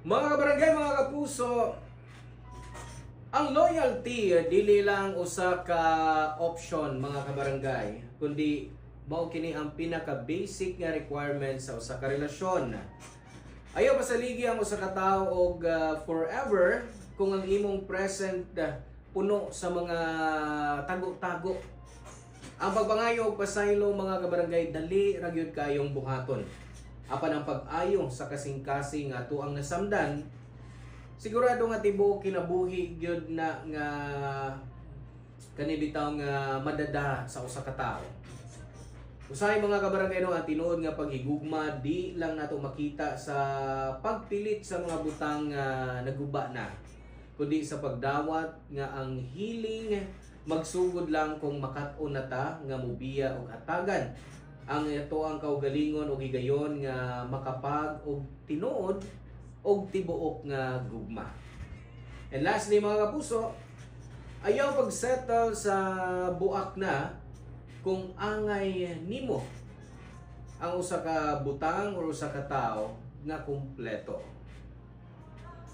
Mga kabarangay, mga kapuso, ang loyalty dili lang usa ka option mga kabarangay, kundi mao kini ang pinaka basic nga requirement sa usa ka relasyon. Ayaw pasaligi ang usa ka tawo og forever kung ang imong present puno sa mga tago-tago. Ang pagpangayo og pasaylo mga kabarangay dali ra gyud kayong buhaton. Apan ang pag-ayo sa kasing-kasing nga tuang nasamdan, sigurado nga tibuok kinabuhi gyud na nga kanibitaw nga madada sa usa ka tawo. Usahay mga kabarangay no, ang tinuod nga paghigugma di lang nato makita sa pagpilit sa mga butang naguba na, kundi sa pagdawat nga ang healing magsugod lang kung makat-on na ta nga mubiya og hatagan ang ito ang kaugalingon o higayon nga makapag og tinuod og tibuok nga gugma. And lastly mga kapuso, ayaw pag-settle sa buak na kung angay nimo ang usa ka butang o usa ka tawo nga kumpleto.